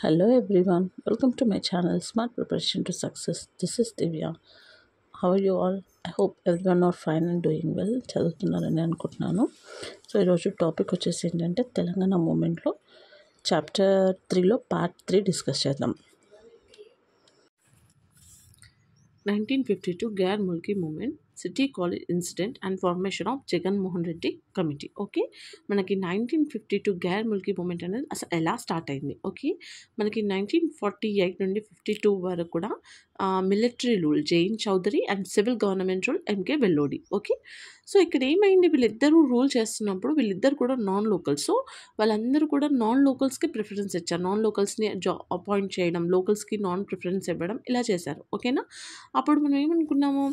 Hello everyone, welcome to my channel Smart Preparation to Success. This is Divya. How are you all? I hope everyone are fine and doing well. చదువుతున్నారని అనుకుంటున్నాను. So ఈరోజు topic వచ్చేసి ఏంటంటే తెలంగాణ మూమెంట్లో chapter 3లో part 3 discuss చేద్దాం. 1952 Gair Mulki movement, city college incident and formation of Jagan Mohan Reddy committee. Okay, మనకి 1952 Gair Mulki movement అనేది అసలు ఎలా స్టార్ట్ అయింది? ఓకే, మనకి 1948 నుండి 52 వరకు కూడా military rule Jain Chaudhuri and civil government rule M K Vellodi. Okay, so ఇక్కడ ఏమైంది, వీళ్ళిద్దరూ రూల్ చేస్తున్నప్పుడు వీళ్ళిద్దరు కూడా నాన్ లోకల్స్. సో వాళ్ళందరూ కూడా నాన్ లోకల్స్కి ప్రిఫరెన్స్ ఇచ్చారు. నాన్ లోకల్స్ని అపాయింట్ చేయడం, లోకల్స్కి నాన్ ప్రిఫరెన్స్ ఇవ్వడం, ఇలా చేశారు. ఓకేనా, అప్పుడు మనం ఏమనుకున్నాము,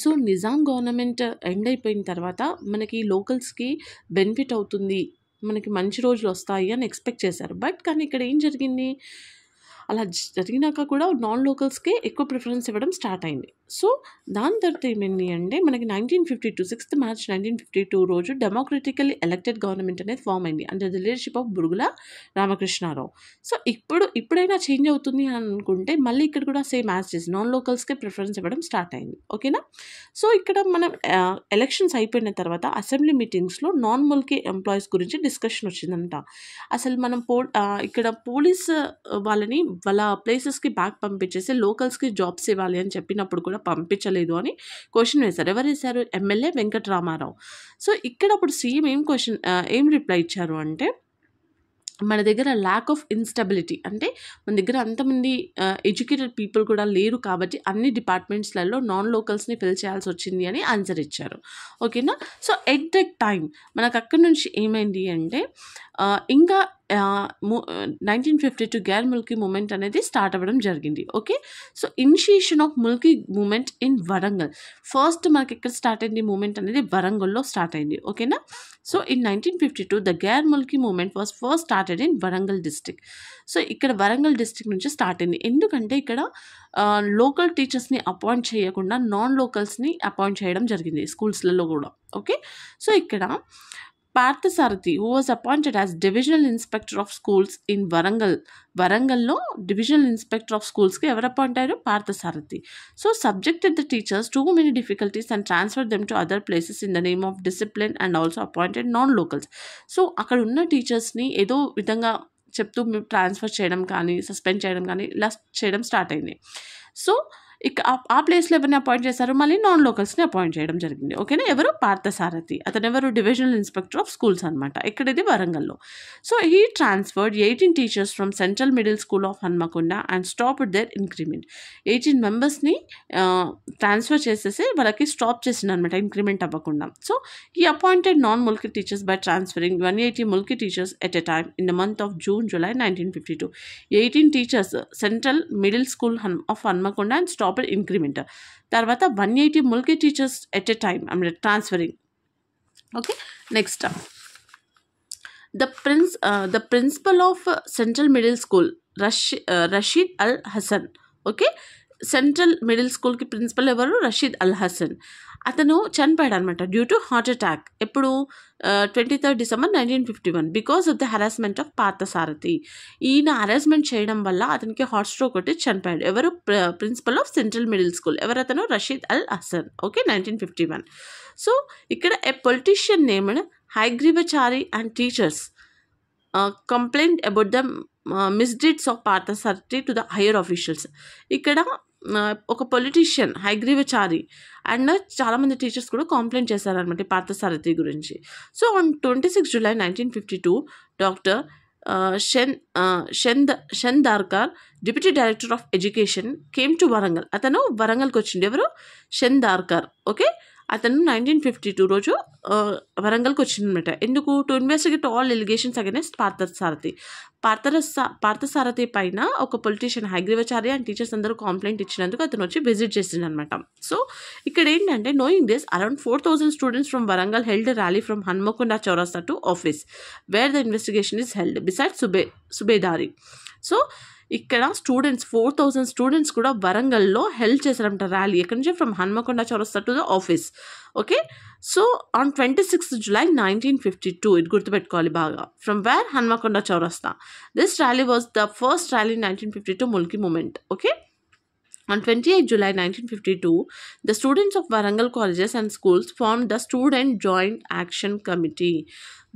సో నిజాం గవర్నమెంట్ ఎండ్ అయిపోయిన తర్వాత మనకి లోకల్స్కి బెనిఫిట్ అవుతుంది, మనకి మంచి రోజులు వస్తాయి అని ఎక్స్పెక్ట్ చేశారు. బట్ కానీ ఇక్కడ ఏం జరిగింది, అలా జరిగినాక కూడా నాన్ లోకల్స్కే ఎక్కువ ప్రిఫరెన్స్ ఇవ్వడం స్టార్ట్ అయింది. సో దాని తర్వాత ఏమైంది అంటే మనకి 1952 6th March 1952 రోజు డెమోక్రటికల్లీ ఎలక్టెడ్ గవర్నమెంట్ అనేది ఫామ్ అయింది under the leadership of Burgula Ramakrishna Rao. So ఇప్పుడైనా చేంజ్ అవుతుంది అని అనుకుంటే మళ్ళీ ఇక్కడ కూడా సేమ్ యాజ్ చేసి నాన్ లోకల్స్కే ప్రిఫరెన్స్ ఇవ్వడం స్టార్ట్ అయింది. ఓకేనా, సో ఇక్కడ మనం ఎలక్షన్స్ అయిపోయిన తర్వాత అసెంబ్లీ మీటింగ్స్లో నాన్ ముల్కీ ఎంప్లాయీస్ గురించి డిస్కషన్ వచ్చిందంట. అసలు మనం ఇక్కడ పోలీస్ వాళ్ళని వాళ్ళ ప్లేసెస్కి బ్యాక్ పంపించేసి లోకల్స్కి జాబ్స్ ఇవ్వాలి అని చెప్పినప్పుడు కూడా పంపించలేదు అని క్వశ్చన్ వేశారు. ఎవరు వేశారు? ఎమ్మెల్యే వెంకటరామారావు. సో ఇక్కడ అప్పుడు సీఎం ఏం రిప్లై ఇచ్చారు అంటే, మన దగ్గర ల్యాక్ ఆఫ్ ఇన్స్టెబిలిటీ, అంటే మన దగ్గర అంతమంది ఎడ్యుకేటెడ్ పీపుల్ కూడా లేరు కాబట్టి అన్ని డిపార్ట్మెంట్స్లలో నాన్ లోకల్స్ని ఫిల్ చేయాల్సి వచ్చింది అని ఆన్సర్ ఇచ్చారు. ఓకేనా, సో ఎట్ దట్ టైం మనకు అక్కడి నుంచి ఏమైంది అంటే ఇంకా 1952 గైర్ ముల్కీ మూమెంట్ అనేది స్టార్ట్ అవ్వడం జరిగింది. Okay, so initiation of Mulki movement in Warangal. First మనకి ఎక్కడ స్టార్ట్ అయింది మూమెంట్ అనేది వరంగల్లో స్టార్ట్ అయింది. ఓకేనా, so in 1952 the Gair Mulki movement was first started in Warangal district. So ఇక్కడ వరంగల్ డిస్ట్రిక్ట్ నుంచి స్టార్ట్ అయింది. ఎందుకంటే ఇక్కడ లోకల్ టీచర్స్ని అపాయింట్ చేయకుండా నాన్ లోకల్స్ని అపాయింట్ చేయడం జరిగింది స్కూల్స్లలో కూడా. ఓకే, సో ఇక్కడ Parthasarathi who was appointed as divisional inspector of schools in వరంగల్లో డివిజనల్ ఇన్స్పెక్టర్ ఆఫ్ స్కూల్స్కి ఎవరు అపాయింట్ అయ్యారు? Parthasarathi. So subjected the teachers to many difficulties and transfer them to other places in the name of discipline and also appointed non locals. So అక్కడ ఉన్న టీచర్స్ని ఏదో విధంగా చెప్తూ transfer చేయడం కానీ సస్పెండ్ చేయడం కానీ ఇలా చేయడం స్టార్ట్ అయింది. సో ఇక ఆ ప్లేస్లో ఎవరిని అపాయింట్ చేశారు? మళ్ళీ నాన్ లోకల్స్ని అపాయింట్ చేయడం జరిగింది. ఓకేనా, ఎవరు? పార్థసారథి. అతను ఎవరు? డివిజనల్ ఇన్స్పెక్టర్ ఆఫ్ స్కూల్స్ అనమాట. ఇక్కడ ఇది వరంగల్లో. So he transferred 18 teachers from central middle school of Hanmakonda and stopped their increment. 18 మెంబర్స్ని ట్రాన్స్ఫర్ చేసేసి వాళ్ళకి స్టాప్ చేసింది అనమాట, ఇంక్రిమెంట్ అవ్వకుండా. సో ఈ appointed non mulki teachers by transferring 180 mulki teachers at a time in the month of June July 1952. 18 teachers central middle school of Hanmakonda and stop increment. తర్వాత 180 mulki teachers at a time transferring. Okay, next the principal of central middle school Rashid Al Hasan. Okay, central middle స్కూల్కి principal ఎవరు? రషీద్ అల్ హసన్. అతను చనిపోయాడు అనమాట due to heart attack. ఎప్పుడు? 23rd December 1951 because of the harassment of Parthasarathi. ఈయన harassment చేయడం వల్ల అతనికి హార్ట్ స్ట్రోక్ కొట్టి చనిపోయాడు. ఎవరు? Principal of central middle school. ఎవరు అతను? రషీద్ అల్ హసన్. ఓకే, 1951. సో ఇక్కడ a politician named Hayagrivachari and teachers complaint about the misdeeds of Parthasarathi to the higher officials. ఇక్కడ ఒక పొలిటీషియన్ హైగ్రీవచారి అండ్ చాలామంది టీచర్స్ కూడా కంప్లైంట్ చేశారనమాట పార్థసారథి గురించి. So on 26 July 1952 doctor Shendarkar deputy director of education came to Warangal. అతను వరంగల్కి వచ్చిండు. ఎవరు? షెందార్కర్. ఓకే, అతను 1952 రోజు వరంగల్కి వచ్చిందనమాట. ఎందుకు? To investigate all allegations against Parthasarathi. Parthasarathi పైన ఒక పొలిటీషియన్ హైగ్రీవచారి అండ్ టీచర్స్ అందరూ కంప్లైంట్ ఇచ్చినందుకు అతను వచ్చి విజిట్ చేసిండు అనమాట. సో ఇక్కడ ఏంటంటే knowing this around 4,000 students from Warangal held rally from Hanamkonda Chowrasta to office where the investigation is held beside Subedari. So ఇక్కడ స్టూడెంట్స్ 4000 స్టూడెంట్స్ కూడా వరంగల్లో హెల్డ్ చేశారంట ర్యాలీ. ఎక్కడి నుంచి? From Hanamkonda Chowrasta to the office. Okay, so on 26th July 1952, ఇది గుర్తుపెట్టుకోవాలి బాగా. From where? Hanamkonda Chowrasta. This rally was the first rally in 1952 Mulki movement. Okay, on 28th July 1952, the students of Warangal colleges and schools formed the Student Joint Action Committee.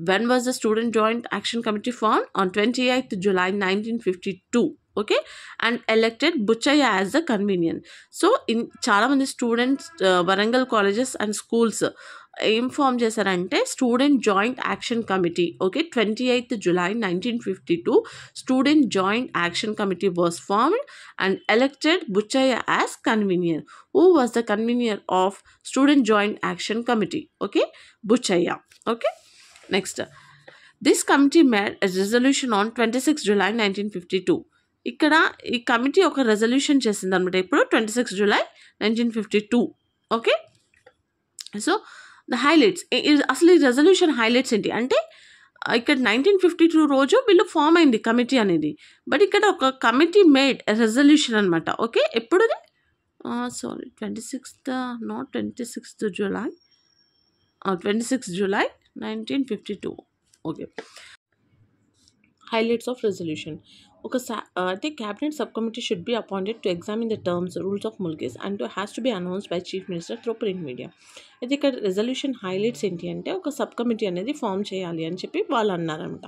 When was the Student Joint Action Committee formed? On 28th July 1952. Okay, and elected Buchaya as the convener. So in చాలా మంది students Warangal colleges and schools ఏం form చేశారంటే student joint action committee. Okay, 28th July 1952 student joint action committee was formed and elected Buchaiah as convener. Who was the convener of student joint action committee? Okay, Buchaiah. Okay, next, this committee made a resolution on 26th July 1952. ఇక్కడ ఈ committee ఒక resolution చేసింది అనమాట. ఇప్పుడు 26th July 1952. Okay, so the highlights, అసలు ఈ resolution highlights ఏంటి అంటే ఇక్కడ 1952 రోజు వీళ్ళు ఫామ్ అయింది కమిటీ అనేది. బట్ ఇక్కడ ఒక కమిటీ మేడ్ రెజల్యూషన్ అనమాట. ఓకే, ఎప్పుడుది? Sorry, 26th July 1952. Okay, highlights of resolution. అయితే cabinet sub committee should be appointed to examine the terms rules of Mulkis and has to be announced by chief minister through print media. అయితే ఇక్కడ resolution highlights ఏంటి అంటే ఒక sub committee అనేది form చేయాలి అని చెప్పి వాళ్ళు అన్నారనమాట.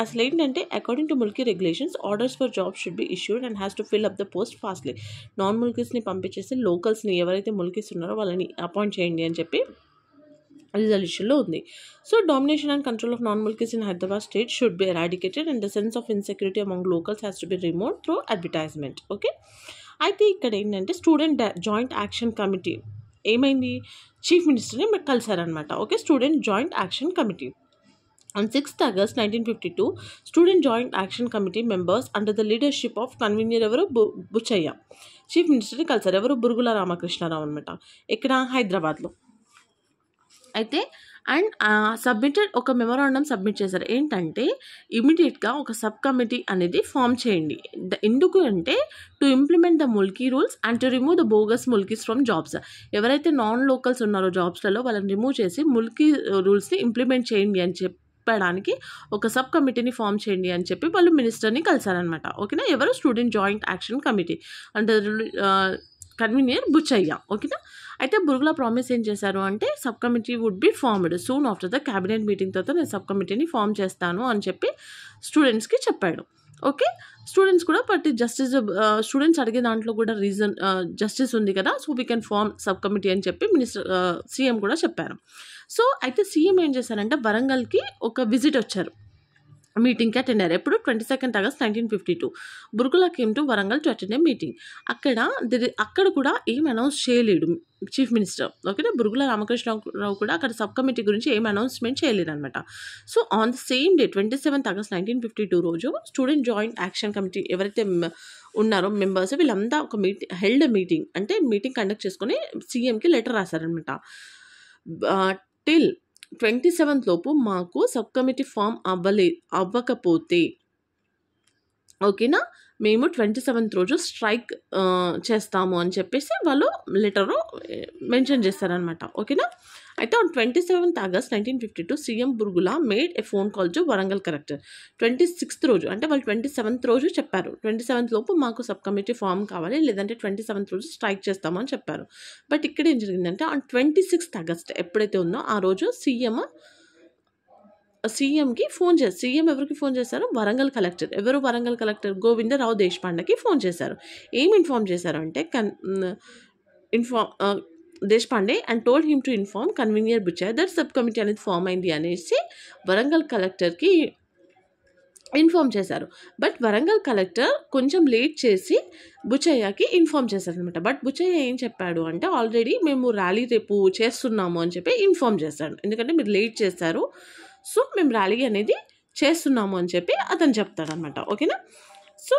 అసలు ఏంటంటే according to Mulki regulations orders for job should be issued and has to fill up the post fastly. Non ముల్కీస్ని పంపించేసి లోకల్స్ని ఎవరైతే ముల్కీస్ ఉన్నారో వాళ్ళని అపాయింట్ చేయండి అని చెప్పి రిజల్యూషన్లో ఉంది. So domination and control of non Mulkis in Hyderabad state should be eradicated and the sense of insecurity among locals has to be removed through advertisement. Okay, అయితే ఇక్కడ ఏంటంటే స్టూడెంట్ జాయింట్ యాక్షన్ కమిటీ ఏమైంది? చీఫ్ మినిస్టర్ని కలిసారనమాట. Okay, student joint action committee. On 6th August 1952, Student Joint Action Committee members under the leadership of convener ఎవరు? Buchaiah chief మినిస్టర్ని కలిసారు. ఎవరు? బురుగుల రామకృష్ణారావు అనమాట. ఇక్కడ హైదరాబాద్లో. అయితే అండ్ సబ్మిటెడ్ ఒక మెమోరాండం సబ్మిట్ చేశారు. ఏంటంటే ఇమీడియట్గా ఒక సబ్ కమిటీ అనేది ఫామ్ చేయండి. ఎందుకు అంటే to implement the Mulki rules and to remove the bogus Mulkis from jobs. ఎవరైతే నాన్ లోకల్స్ ఉన్నారో జాబ్స్లలో వాళ్ళని రిమూవ్ చేసి ముల్కీ రూల్స్ని ఇంప్లిమెంట్ చేయండి అని చెప్పడానికి ఒక సబ్ కమిటీని ఫామ్ చేయండి అని చెప్పి వాళ్ళు మినిస్టర్ని కలిసారనమాట. ఓకేనా, ఎవరు? Student joint action committee under convener Buchaiah. ఓకేనా, అయితే బురుగుల ప్రామిస్ ఏం చేశారు అంటే sub committee would be formed soon after the cabinet meeting తర్వాత నేను సబ్ కమిటీని ఫామ్ చేస్తాను అని చెప్పి స్టూడెంట్స్కి చెప్పాడు. ఓకే, స్టూడెంట్స్ కూడా బట్ జస్టిస్ స్టూడెంట్స్ అడిగే దాంట్లో కూడా రీజన్ జస్టిస్ ఉంది కదా, so we can form sub committee అని చెప్పి సీఎం కూడా చెప్పారు. సో అయితే సీఎం ఏం చేశారంటే వరంగల్కి ఒక విజిట్ వచ్చారు, మీటింగ్కి అటెండ్ అయ్యారు. ఎప్పుడు? 22nd August 1952 Burugula came to Warangal to attend A meeting. అక్కడ కూడా ఏం అనౌన్స్ చేయలేడు చీఫ్ మినిస్టర్. ఓకేనా, బురుగుల రామకృష్ణరావు కూడా అక్కడ సబ్ కమిటీ గురించి ఏం అనౌన్స్మెంట్ చేయలేరు అనమాట. So on the same day 27th August 1952 రోజు స్టూడెంట్ జాయింట్ యాక్షన్ కమిటీ ఎవరైతే ఉన్నారో మెంబర్స్ వీళ్ళంతా ఒక మీటింగ్ అంటే మీటింగ్ కండక్ట్ చేసుకొని సీఎంకి లెటర్ రాశారనమాట. టిల్ 27th లోపు మాకు సబ్ కమిటీ ఫామ్ అవ్వకపోతే ఓకేనా మేము 27th రోజు స్ట్రైక్ చేస్తాము అని చెప్పేసి వాళ్ళు లెటర్లో మెన్షన్ చేస్తారనమాట. ఓకేనా, అయితే on 27th August 1952 CM Burugula made A phone call to Warangal collector. 26th రోజు అంటే వాళ్ళు 27th రోజు చెప్పారు 27th లోపు మాకు సబ్ కమిటీ ఫామ్ కావాలి, లేదంటే 27th రోజు స్ట్రైక్ చేస్తాము అని చెప్పారు. బట్ ఇక్కడ ఏం జరిగిందంటే ఆన్ 26th August ఎప్పుడైతే ఉందో ఆ రోజు సీఎంకి ఫోన్ చేశారు. సీఎం ఎవరికి ఫోన్ చేశారు? వరంగల్ కలెక్టర్. ఎవరు? వరంగల్ కలెక్టర్ గోవిందరావు దేశపాండేకి ఫోన్ చేశారు. ఏం ఇన్ఫార్మ్ చేశారు అంటే Deshpande and told him to inform convener Buchaiah that sub committee అనేది ఫామ్ అయింది అనేసి వరంగల్ కలెక్టర్కి ఇన్ఫార్మ్ చేశారు. బట్ వరంగల్ కలెక్టర్ కొంచెం లేట్ చేసి బుచ్చయ్యకి ఇన్ఫార్మ్ చేశారనమాట. బట్ బుచ్చయ్య ఏం చెప్పాడు అంటే ఆల్రెడీ మేము ర్యాలీ రేపు చేస్తున్నాము అని చెప్పి ఇన్ఫార్మ్ చేశాడు. ఎందుకంటే మీరు లేట్ చేశారు, సో మేము ర్యాలీ అనేది చేస్తున్నాము అని చెప్పి అతను చెప్తాడనమాట. ఓకేనా, so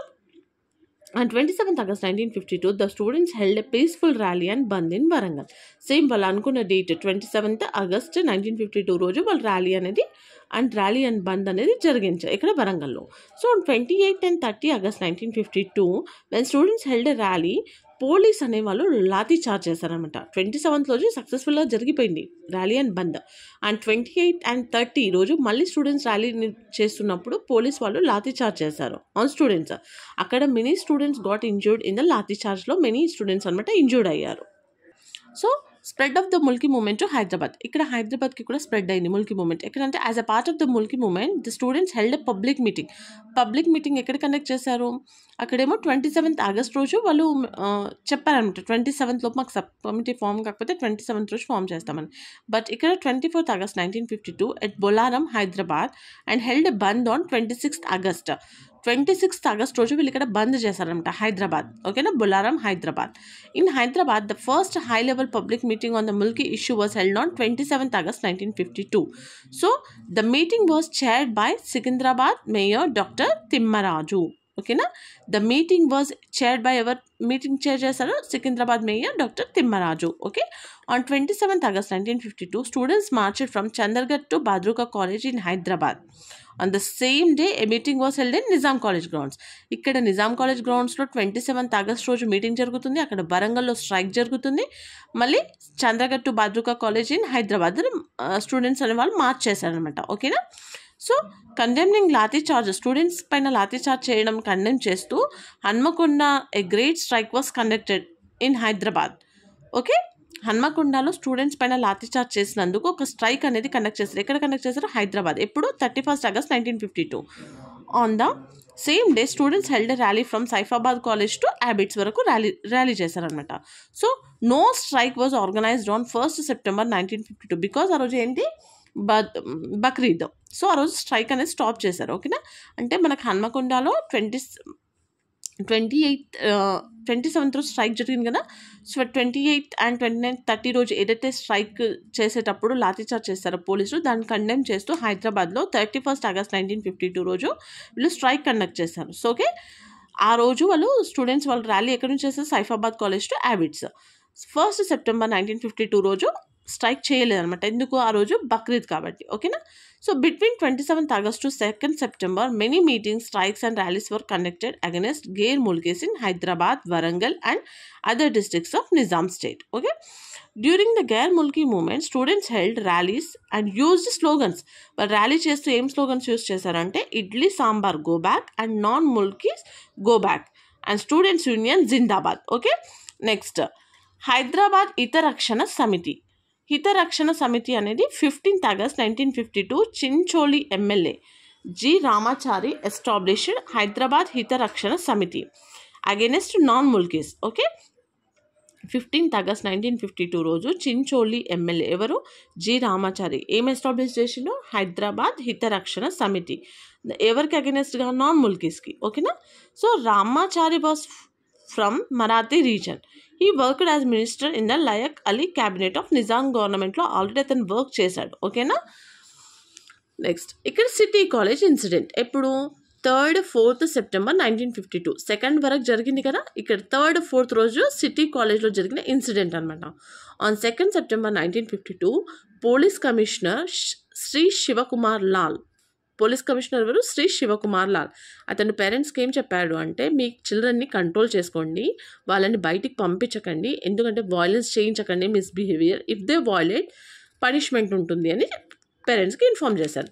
on 27th August 1952 the students held a peaceful rally and bandh in Warangal. Same వాళ్ళు అనుకున్న డేట్ 27th August 1952 రోజు వాళ్ళు ర్యాలీ అనేది అండ్ ర్యాలీ అండ్ బంద్ అనేది జరిగించారు ఇక్కడ వరంగల్లో. So 28 and 30 August 1952 when students held a rally, police అనేవాళ్ళు లాఠీ చార్జ్ చేశారనమాట. 27th రోజు సక్సెస్ఫుల్గా జరిగిపోయింది rally and bandh. And 28 and 30 రోజు మళ్ళీ స్టూడెంట్స్ ర్యాలీని చేస్తున్నప్పుడు పోలీస్ వాళ్ళు లాఠీ చార్జ్ చేశారు ఆన్ స్టూడెంట్స్. అక్కడ many students got injured in the lathi చార్జ్లో మెనీ స్టూడెంట్స్ అనమాట ఇంజూర్డ్ అయ్యారు. So spread of the Mulki movement to Hyderabad. ఇక్కడ హైదరాబాద్కి కూడా స్ప్రెడ్ అయింది ముల్కీ మూమెంట్. ఎక్కడంటే as a part of the Mulki movement the students held a public meeting. Public meeting ఎక్కడ conduct చేశారు? అక్కడేమో 27th August రోజు వాళ్ళు చెప్పారనమాట 27th లోపు మాకు సబ్ కమిటీ ఫామ్ కాకపోతే 27th రోజు ఫామ్ చేస్తామని. బట్ ఇక్కడ 24th August 1952 at Bolarum Hyderabad and held a bandh on 26th August. 26th August రోజు వీళ్ళు ఇక్కడ బంద్ చేశారనమాట హైదరాబాద్. ఓకేనా, Bolarum Hyderabad. In Hyderabad the first high level public meeting on the Mulki issue was held on 27th August 1952. So the meeting was chaired by Secunderabad mayor doctor Thimmaraju. ఓకేనా, the meeting was chaired by ఎవర్ meeting chair చేశారు? Secunderabad mayor doctor Thimmaraju. Okay, on 27th August 1952 students marched from Chanderghat to Badruka college in Hyderabad. On the same day a meeting was held in Nizam college grounds. ఇక్కడ Nizam college గ్రౌండ్స్లో 27th August రోజు meeting జరుగుతుంది. అక్కడ వరంగల్లో strike జరుగుతుంది. మళ్ళీ Chanderghat to Badruka college in Hyderabad students అనే వాళ్ళు మార్చ్ చేశారనమాట. ఓకేనా, so condemning lathi charge, students పైన లాఠీ చార్జ్ చేయడం కండెమ్ చేస్తూ Hanamkonda a great strike was conducted in Hyderabad. Okay, హన్మకొండలో స్టూడెంట్స్ పైన లాఠీ చార్జ్ చేసినందుకు ఒక స్ట్రైక్ అనేది కండక్ట్ చేశారు. ఎక్కడ కండక్ట్ చేశారు? హైదరాబాద్. ఎప్పుడు? 31st August 1952. On the same day students held rally from Saifabad college to Abids వరకు ర్యాలీ చేశారనమాట. So no strike was organised on 1st September 1952 because ఆ రోజు ఏంటి? బక్రీద్. సో ఆ రోజు స్ట్రైక్ అనేది స్టాప్ చేశారు. ఓకేనా, అంటే మనకు హన్మకొండలో 27th రోజు స్ట్రైక్ జరిగింది కదా. సో 28 and 29, 30 రోజు ఏదైతే స్ట్రైక్ చేసేటప్పుడు లాఠీ చార్జ్ చేస్తారో పోలీసులు, దాన్ని కండెమ్ చేస్తూ హైదరాబాద్లో 31st August 1952 రోజు వీళ్ళు స్ట్రైక్ కండక్ట్ చేశారు. సో ఓకే, ఆ రోజు వాళ్ళు స్టూడెంట్స్ వాళ్ళు ర్యాలీ ఎక్కడి నుంచి చేస్తారు? Saifabad college to Abids. 1st September 1952 రోజు స్ట్రైక్ చేయలేదన్నమాట. ఎందుకు? ఆ రోజు బక్రీద్ కాబట్టి. ఓకేనా, so between 27th August to 2nd September many meetings, strikes and rallies were conducted against Gair Mulkis in Hyderabad, Warangal and other districts of Nizam state. Okay, during the Gair Mulki movement students held rallies and used slogans. వాళ్ళు rally చేస్తూ ఏం slogans use చేశారంటే idli sambar go back and non Mulkis go back and students union zindabad. Okay, next Hyderabad Hitarakshana Samiti. Hitarakshana Samiti అనేది 15th August 1952 Chincholi MLA G Ramachari established Hyderabad Hitarakshana Samiti against non Mulkis. Okay, 15th August 1952 రోజు Chincholi MLA ఎవరు? G Ramachari ఏం establish చేసిండు? హైదరాబాద్ హితరక్షణ సమితి. ఎవరికి అగెనిస్ట్గా? నాన్ ముల్కీస్కి. ఓకేనా, so Ramachari was from Marathi region. He worked as minister in the Laik Ali cabinet of Nizam గవర్నమెంట్లో ఆల్రెడీ అతను వర్క్ చేశాడు. ఓకేనా, నెక్స్ట్ ఇక్కడ సిటీ కాలేజ్ ఇన్సిడెంట్ ఎప్పుడు? 3rd, 4th September 1952. 2nd వరకు జరిగింది కదా. ఇక్కడ 3rd, 4th రోజు సిటీ కాలేజ్లో జరిగిన ఇన్సిడెంట్ అనమాట. On 2nd September 1952 police commissioner Shri Shivakumar Lal, police commissioner ఎవరు? శ్రీ శివకుమార్ లాల్. అతని పేరెంట్స్కి ఏం చెప్పాడు అంటే మీ చిల్డ్రన్ని కంట్రోల్ చేసుకోండి, వాళ్ళని బయటికి పంపించకండి, ఎందుకంటే వాయిలెన్స్ చేయించకండి, misbehaviour, if they violate punishment ఉంటుంది అని పేరెంట్స్కి ఇన్ఫార్మ్ చేశారు.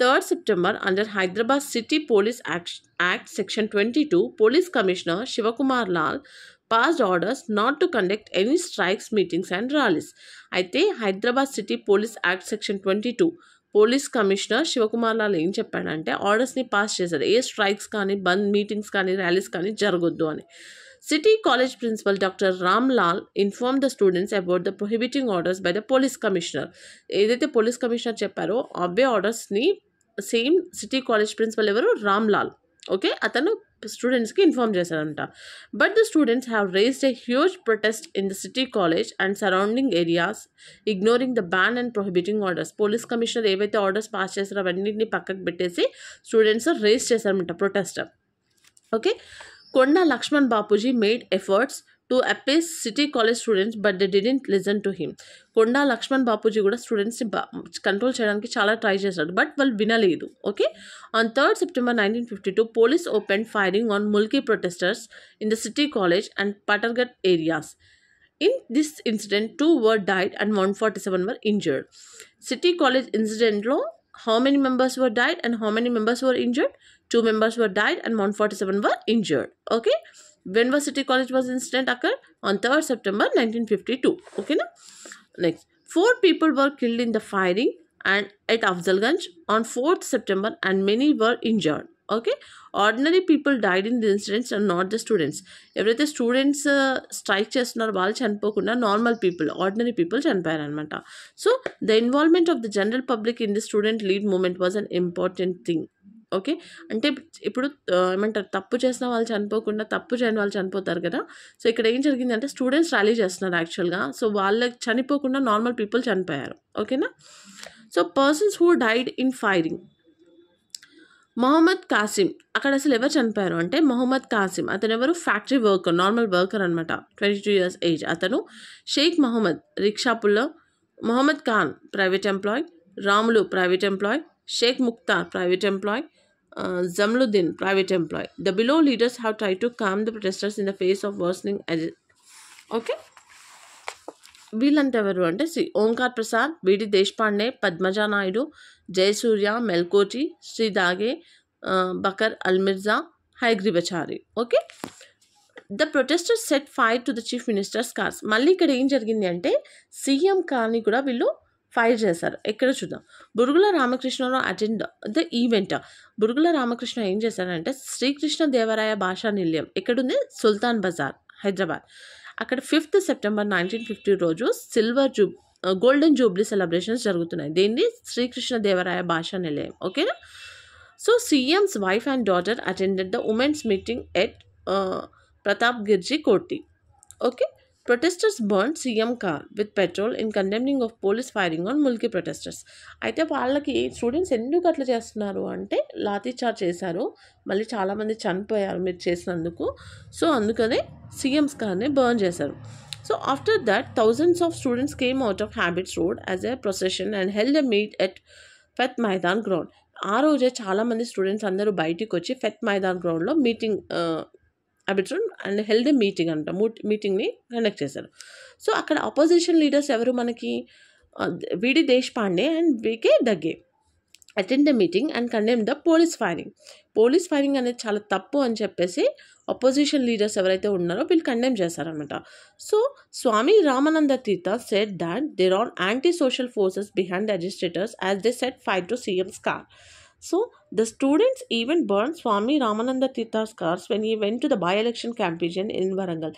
3rd September under Hyderabad city police act section 22 police commissioner Shivakumar Lal passed orders not to conduct any strikes, meetings and rallies. అయితే Hyderabad city police act section 22 police commissioner Shivakumar Lal ఏం చెప్పాడంటే ఆర్డర్స్ని pass చేశారు, ఏ strikes కానీ బంద్ meetings కానీ ర్యాలీస్ కానీ జరగొద్దు అని. City college principal doctor Ram Lal inform the students about the prohibiting orders by the police commissioner. ఏదైతే పోలీస్ కమిషనర్ చెప్పారో అవే ఆర్డర్స్ని సేమ్ సిటీ కాలేజ్ ప్రిన్సిపల్ ఎవరు? రామ్ లాల్. ఓకే, అతను స్టూడెంట్స్కి ఇన్ఫార్మ్ చేశారంట. But the students have raised a huge protest in the city college and surrounding areas ignoring the ban and prohibiting orders. Police commissioner ఏవైతే orders pass చేస్తారో అవన్నింటినీ పక్కకు పెట్టేసి students race చేశారన్నమాట protest. Okay, Konda Laxman Bapuji made efforts to appease city college students but they didn't listen to him. Konda Laxman Bapuji కూడా స్టూడెంట్స్ని control చేయడానికి చాలా ట్రై చేశాడు, బట్ వాళ్ళు వినలేదు. Okay, on 3rd September 1952 police open firing on Mulki protesters in the city college and Pathergatti areas. In this incident, 2 were died and 147 were injured. City College incident lo how many members were died and how many members were injured? 2 members were died and 147 were injured. Okay. When was City College was incident occurred? On 3rd September 1952. Okay na? Next, 4 people were killed in the firing and at Afzalganj on 4th September and many were injured. Okay, ordinary people died in the incidents and not the students. ఎవరైతే students strike చేస్తున్నారో వాళ్ళు చనిపోకుండా normal people, ordinary people చనిపోయారనమాట. So the involvement of the general public in the student led movement was an important thing. ఓకే, అంటే ఇప్పుడు ఏమంటారు, తప్పు చేసిన వాళ్ళు చనిపోకుండా తప్పు చేయని వాళ్ళు చనిపోతారు కదా. సో ఇక్కడ ఏం జరిగిందంటే స్టూడెంట్స్ ర్యాలీ చేస్తున్నారు యాక్చువల్గా. సో వాళ్ళకి చనిపోకుండా నార్మల్ పీపుల్ చనిపోయారు. ఓకేనా. So persons who died in firing, Mohammed Kasim. అక్కడ అసలు ఎవరు చనిపోయారు అంటే మొహమ్మద్ కాసిం. అతను ఎవరు? ఫ్యాక్టరీ వర్కర్, నార్మల్ వర్కర్ అనమాట, 22 years ఏజ్ అతను. Sheikh Mohammed rickshaw puller, Mohammed Khan private employee, Ramulu private employee, Sheikh Mukhtar private employee, Jamaluddin private employee. The below leaders have try to calm the protesters in the face of worsening. Okay, వీళ్ళంటే ఎవరు అంటే Omkar Prasad, B D Deshpande, Padmaja Naidu, Jayasurya, Melkote, Shri Dage, Baqar Ali Mirza, Hayagrivachari. Okay, the protesters set fire to the chief minister's cars. మళ్ళీ ఇక్కడ ఏం జరిగింది అంటే CM కార్ని కూడా వీళ్ళు ఫైర్ చేశారు. ఎక్కడ చూద్దాం. Burugula Ramakrishna Rao attend the event. Burugula Ramakrishna ఏం చేశారంటే శ్రీకృష్ణ దేవరాయ భాషా నిలయం ఎక్కడుంది? సుల్తాన్ బజార్, హైదరాబాద్. అక్కడ 5th September 1950 రోజు గోల్డెన్ జూబ్లీ సెలబ్రేషన్స్ జరుగుతున్నాయి. దీన్ని శ్రీకృష్ణ దేవరాయ భాషా నిలయం. ఓకేనా. So CM's wife and daughter attended the women's meeting at Pratap Girji Kothi. Okay, protesters burn CM car with petrol in condemning of police firing on Mulki protesters. అయితే వాళ్ళకి స్టూడెంట్స్ ఎందుకు అట్లా చేస్తున్నారు అంటే లాఠీ చార్జ్ చేశారు, మళ్ళీ చాలామంది చనిపోయారు మీరు చేసినందుకు. సో అందుకనే సీఎంస్ కార్ని బర్న్ చేశారు. So after that thousands of students came out of Habits Road as a procession and held a meet at Fateh Maidan ground. ఆ రోజే చాలామంది స్టూడెంట్స్ అందరూ బయటికి వచ్చి ఫెత్ మైదాన్ గ్రౌండ్లో meeting Abids road and held a meeting అంట, మీటింగ్ని కండక్ట్ చేశారు. సో అక్కడ అపోజిషన్ లీడర్స్ ఎవరు మనకి? V D Deshpande and V K Dage attend the meeting and condemn the police firing. Police firing అనేది చాలా తప్పు అని చెప్పేసి అపోజిషన్ లీడర్స్ ఎవరైతే ఉన్నారో వీళ్ళు కండెమ్ చేశారనమాట. So Swami Ramananda Tirtha said that there are anti social forces behind the agitators as they set fire to CM's car. So the students even burned Swami Ramananda Tirtha's cars when he went to the by-election campaign in Warangal.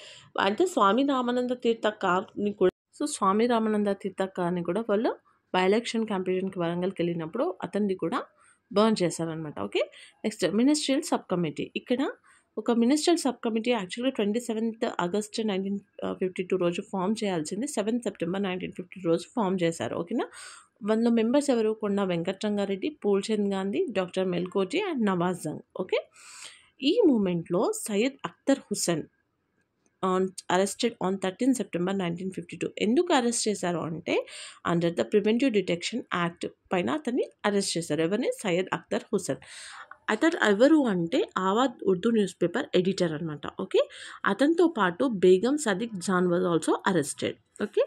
అంటే స్వామి రామానంద తీర్థ కార్ని కూడా, so Swami Ramananda తీర్థ కార్ని కూడా వాళ్ళు by election క్యాంపెయిన్కి వరంగల్కి వెళ్ళినప్పుడు అతన్ని కూడా బర్న్ చేశారనమాట. Okay, next ministerial sub committee. ఇక్కడ ఒక మినిస్ట్రియల్ సబ్ కమిటీ యాక్చువల్గా 27th August 1952 రోజు ఫామ్ చేయాల్సింది 7th September 1950 రోజు ఫామ్ చేశారు. ఓకేనా. వాళ్ళ మెంబర్స్ ఎవరు? Konda Venkatrangareddy, Phoolchand Gandhi, doctor Melkote and Nawaz Jung. Okay, ఈ మూమెంట్లో Syed Akhtar Hussain arrested on 13th September 1952. ఎందుకు అరెస్ట్ చేశారు అంటే under the preventive detection act పైన అతన్ని అరెస్ట్ చేశారు. ఎవరిని? సయ్యద్ అఖ్తర్ హుస్సేన్. అతను ఎవరు అంటే Awaz Urdu news paper editor అనమాట. ఓకే, అతనితో పాటు Begum Sadiq Jan was also arrested. Okay,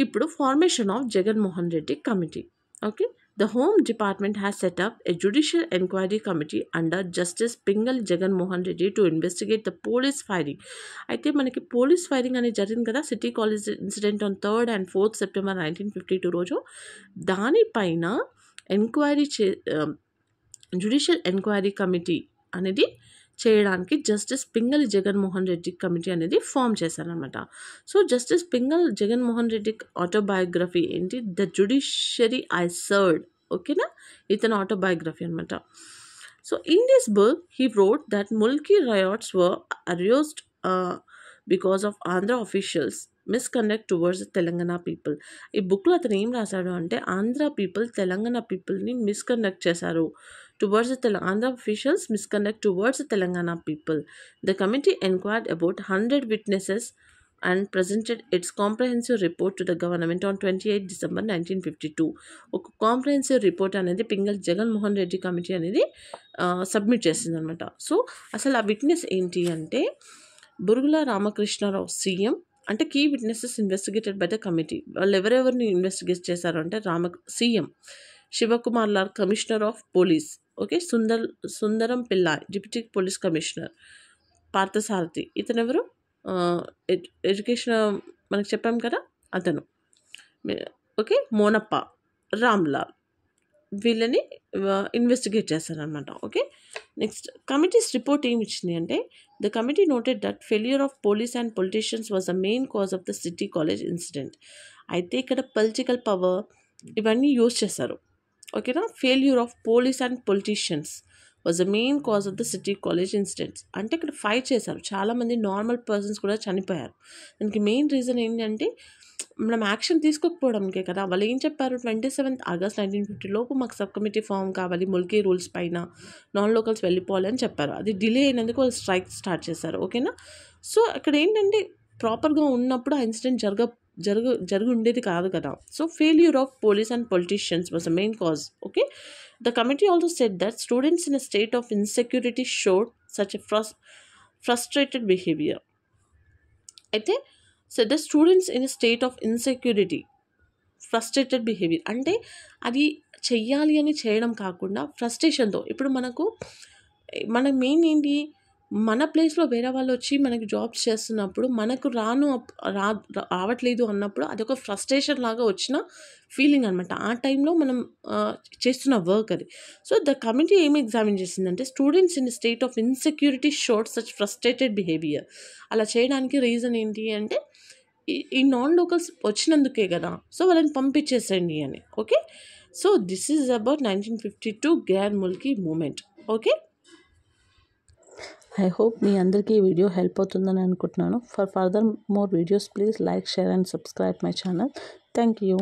ఇప్పుడు formation of Jaganmohan Reddy committee. Okay, the home department has set up a judicial enquiry committee under justice Pingali Jaganmohan Reddy to investigate the police firing. అయితే మనకి పోలీస్ ఫైరింగ్ అనేది జరిగింది కదా city college incident on 3rd and 4th September 1952 రోజు. దానిపైన enquiry judicial enquiry committee అనేది చేయడానికి justice Pingali Jaganmohan Reddy committee అనేది ఫామ్ చేశారనమాట. So justice Pingali Jaganmohan Reddy autobiography ఏంటి? The judiciary I served. ఓకేనా, ఇతను ఆటోబయోగ్రఫీ అనమాట. So in this book he wrote that Mulki riots were aroused because of Andhra officials misconduct towards Telangana people. ఈ బుక్లో అతను ఏం రాశాడు అంటే ఆంధ్ర పీపుల్ తెలంగాణ పీపుల్ని మిస్కండక్ట్ చేశారు, towards the Andhra officials' misconduct towards the Telangana people. The committee inquired about 100 witnesses and presented its comprehensive report to the government on 28 December 1952. ఒక comprehensive report అనేది పింగళి జగన్మోహన్ రెడ్డి కమిటీ అనేది సబ్మిట్ చేసింది అనమాట. సో అసలు ఆ witness ఏంటి అంటే బురుగుల రామకృష్ణారావు సీఎం, అంటే key witnesses investigated by the committee. వాళ్ళు ఎవరెవరిని ఇన్వెస్టిగేట్ చేశారు అంటే CM, Shivakumar Lal commissioner of police, okay, Sundaram Pillai deputy police commissioner, Parthasarathi ఇతను ఎవరు, ఎడ్యుకేషన్ మనకు చెప్పాం కదా అతను, ఓకే, మోనప్ప, రామ్లాల్, వీళ్ళని ఇన్వెస్టిగేట్ చేశారనమాట. ఓకే, నెక్స్ట్ కమిటీస్ రిపోర్ట్ ఏమి ఇచ్చింది అంటే the committee noted that failure of police and politicians was the main cause of the city college incident. అయితే ఇక్కడ పొలిటికల్ పవర్ ఇవన్నీ యూజ్ చేశారు. ఓకేనా, failure of police and politicians was the main cause of the city college incidents. అంటే ఇక్కడ fight చేశారు, చాలామంది normal persons కూడా చనిపోయారు. దానికి మెయిన్ రీజన్ ఏంటంటే మనం యాక్షన్ తీసుకోకపోవడానికే కదా. వాళ్ళు ఏం చెప్పారు, 27 ఆగస్ట్ 1950 లోపు మాకు సబ్ కమిటీ ఫామ్ కావాలి, ముల్కీ రూల్స్ పైన నాన్ లోకల్స్ వెళ్ళిపోవాలి అని చెప్పారు. అది డిలే అయినందుకు వాళ్ళు స్ట్రైక్ స్టార్ట్ చేశారు. ఓకేనా, సో అక్కడ ఏంటంటే ప్రాపర్గా ఉన్నప్పుడు ఆ ఇన్సిడెంట్ జరిగి ఉండేది కాదు కదా. So failure of police and politicians was the main cause. Okay, the committee also said that students in a state of insecurity showed such a frustrated behaviour. అయితే said the students in a state of insecurity frustrated behaviour అంటే అది చెయ్యాలి అని చేయడం కాకుండా ఫ్రస్ట్రేషన్తో. ఇప్పుడు మన main ఏంటి, మన ప్లేస్లో వేరే వాళ్ళు వచ్చి మనకి జాబ్స్ చేస్తున్నప్పుడు మనకు రావట్లేదు అన్నప్పుడు అదొక ఫ్రస్ట్రేషన్ లాగా వచ్చిన ఫీలింగ్ అనమాట. ఆ టైంలో మనం చేస్తున్న వర్క్ అది. సో ద కమిటీ ఏమి ఎగ్జామిన్ చేసిందంటే students in state of insecurity showed such frustrated behaviour. అలా చేయడానికి రీజన్ ఏంటి అంటే ఈ నాన్ లోకల్స్ వచ్చినందుకే కదా, సో వాళ్ళని పంపించేసేయండి అని. Okay, so this is about 1952 Gair Mulki movement. Okay, I hope మీ అందరికీ ఈ వీడియో హెల్ప్ అవుతుందని అనుకుంటున్నాను. For further more videos please like, share and subscribe my channel. Thank you.